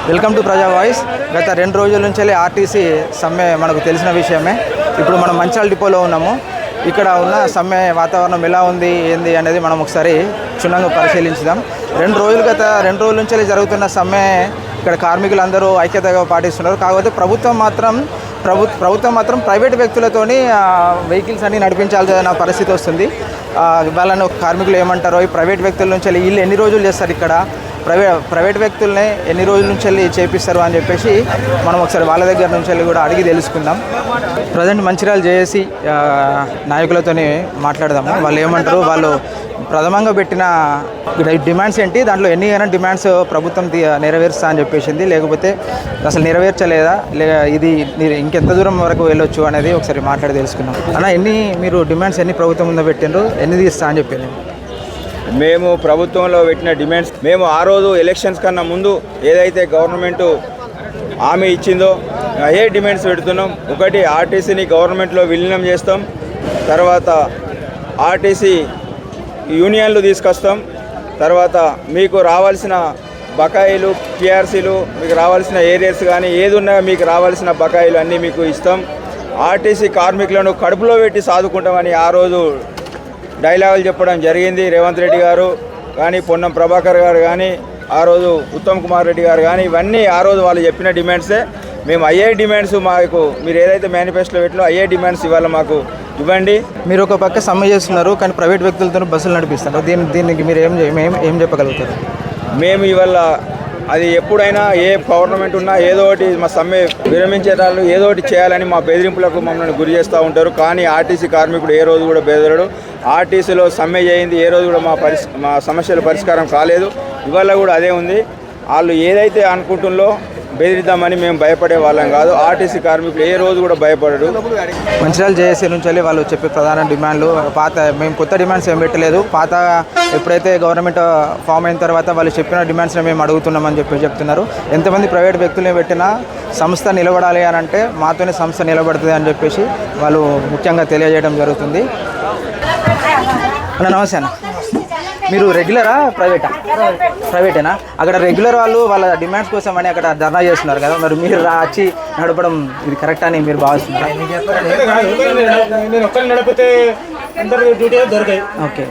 Welcome to ప్రజా voice. గత 2 రోజుల నుంచి ఆర్టీసీ సమ్మె మనకు తెలిసిన విషయమే. ఇప్పుడు మనం మంచిర్యాల డిపోలో ఉన్నాము. ఇక్కడ ఉన్న సమ్మె వాతావరణం ఎలా ఉంది ఏంది అనేది మనం ఒకసారి క్షుణ్ణంగా పరిశీలించుదాం. 2 రోజుల నుంచి జరుగుతున్న సమ్మె ఇక్కడ కార్మికులందరూ ఐక్యతగా పాటిస్తున్నారు. కాకపోతే ప్రభుత్వం మాత్రం ప్రైవేట్ వ్యక్తులతోని వెహికల్స్ అన్నీ నడిపించాల్సిన పరిస్థితి వస్తుంది. వాళ్ళను కార్మికులు ఏమంటారో, ఈ ప్రైవేట్ వ్యక్తుల నుంచి వీళ్ళు ఎన్ని రోజులు చేస్తారు, ఇక్కడ ప్రైవేట్ వ్యక్తులనే ఎన్ని రోజుల నుంచి చేపిస్తారు అని చెప్పేసి మనం ఒకసారి వాళ్ళ దగ్గర నుంచి కూడా అడిగి తెలుసుకుందాం. ప్రజెంట్ మంచిర్యాల జేఏసీ నాయకులతో మాట్లాడదాము. వాళ్ళు ఏమంటారు, వాళ్ళు ప్రథమంగా పెట్టిన డిమాండ్స్ ఏంటి, దాంట్లో ఎన్ని డిమాండ్స్ ప్రభుత్వం నెరవేరుస్తా అని చెప్పేసింది, లేకపోతే అసలు నెరవేర్చలేదా, ఇది ఇంకెంత దూరం వరకు వెళ్ళొచ్చు అనేది ఒకసారి మాట్లాడి తెలుసుకున్నాం. అన్న, మీరు డిమాండ్స్ ఎన్ని ప్రభుత్వం ముందు పెట్టిండ్రు, ఎన్ని తీస్తా అని చెప్పింది? మేము ప్రభుత్వంలో పెట్టిన డిమాండ్స్, మేము ఆ రోజు ఎలక్షన్స్ కన్నా ముందు ఏదైతే గవర్నమెంట్ హామీ ఇచ్చిందో ఏ డిమాండ్స్ పెడుతున్నాం. ఒకటి, ఆర్టీసీని గవర్నమెంట్లో విలీనం చేస్తాం. తర్వాత ఆర్టీసీ యూనియన్లు తీసుకొస్తాం. తర్వాత మీకు రావాల్సిన బకాయిలు, పిఆర్సీలు, మీకు రావాల్సిన ఏరియర్స్ కానీ ఏది ఉన్నా మీకు రావాల్సిన బకాయిలు అన్నీ మీకు ఇస్తాం. ఆర్టీసీ కార్మికులను కడుపులో పెట్టి సాదుకుంటామని ఆ రోజు డైలాగులు చెప్పడం జరిగింది. రేవంత్ రెడ్డి గారు కానీ, పొన్నం ప్రభాకర్ గారు కానీ, ఆ రోజు ఉత్తమ్ కుమార్ రెడ్డి గారు కానీ, ఇవన్నీ ఆ రోజు వాళ్ళు చెప్పిన డిమాండ్సే. మేము అయ్యే డిమాండ్స్, మాకు మీరు ఏదైతే మేనిఫెస్టోలో పెట్టినా అయ్యే డిమాండ్స్ ఇవాళ మాకు ఇవ్వండి. మీరు ఒక పక్క సమ్మె చేస్తున్నారు, కానీ ప్రైవేట్ వ్యక్తులతో బస్సులు నడిపిస్తారు. దీనికి మీరు ఏం చెప్పగలుగుతారు? మేము ఇవాళ అది ఎప్పుడైనా ఏ గవర్నమెంట్ ఉన్నా ఏదో ఒకటి మా సమ్మె విరమించేటాళ్ళు ఏదో ఒకటి చేయాలని మా బెదిరింపులకు మమ్మల్ని గురి చేస్తూ ఉంటారు. కానీ ఆర్టీసీ కార్మికుడు ఏ రోజు కూడా బెదరడు. ఆర్టీసీలో సమ్మె చేయింది ఏ రోజు కూడా మా సమస్యల పరిష్కారం కాలేదు. ఇవాళ కూడా అదే ఉంది. వాళ్ళు ఏదైతే అనుకుంటుందో బెదిరిద్దామని మేము భయపడే వాళ్ళం కాదు. ఆర్టీసీ కార్మికులు ఏ రోజు కూడా భయపడడు. మంచిర్యాల జేఏసీ నుంచి వాళ్ళు చెప్పే ప్రధాన డిమాండ్లు, మేము కొత్త డిమాండ్స్ ఏం పెట్టలేదు, పాత ఎప్పుడైతే గవర్నమెంట్ ఫామ్ అయిన తర్వాత వాళ్ళు చెప్పిన డిమాండ్స్ని మేము అడుగుతున్నామని చెప్తున్నారు. ఎంతమంది ప్రైవేట్ వ్యక్తులు పెట్టినా సంస్థ నిలబడాలి అని అంటే మాతోనే సంస్థ నిలబడుతుంది అని చెప్పేసి వాళ్ళు ముఖ్యంగా తెలియజేయడం జరుగుతుంది. అన్న, నమస్తే అన్న. మీరు రెగ్యులరా ప్రైవేటేనా? అక్కడ రెగ్యులర్ వాళ్ళు వాళ్ళ డిమాండ్స్ కోసం అని అక్కడ ధర్నా చేస్తున్నారు కదా, మరి మీరు వచ్చి నడపడం ఇది కరెక్ట్ అని మీరు భావిస్తున్నారు? ఓకే,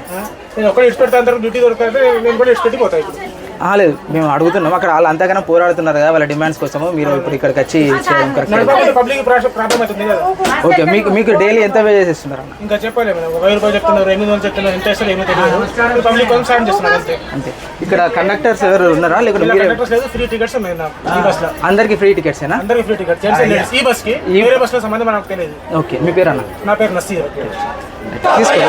లేదు, మేము అడుగుతున్నాం. అక్కడ వాళ్ళు అంతగానో పోరాడుతున్నారు కదా వాళ్ళ డిమాండ్స్ కోసము, మీరు ఇప్పుడు ఇక్కడికి వచ్చి చేయడం కరెక్ట్? ఓకే, మీకు డైలీ ఎంత పే చేస్తున్నారు? ఇంకా చెప్పలేము, 1000 రూపాయలు చెప్తున్నారు, 800 చెప్తున్నారు, ఎంత ఇస్తారు ఏమో తెలియదు. పబ్లిక్ కోసం సాయం చేస్తున్నారు అంతే. ఇక్కడ కండక్టర్స్ ఎవరు ఉన్నారా, లేకపోతే ఫ్రీ టికెట్స్ అందరికి ఫ్రీ టికెట్స్? అందరికి ఫ్రీ టికెట్. ఈ బస్ కి వేరే బస్ లో సంబంధం మనకు తెలియదు. ఓకే, మీ పేరు అన్న? నా పేరు నసీర్. తీసుకో.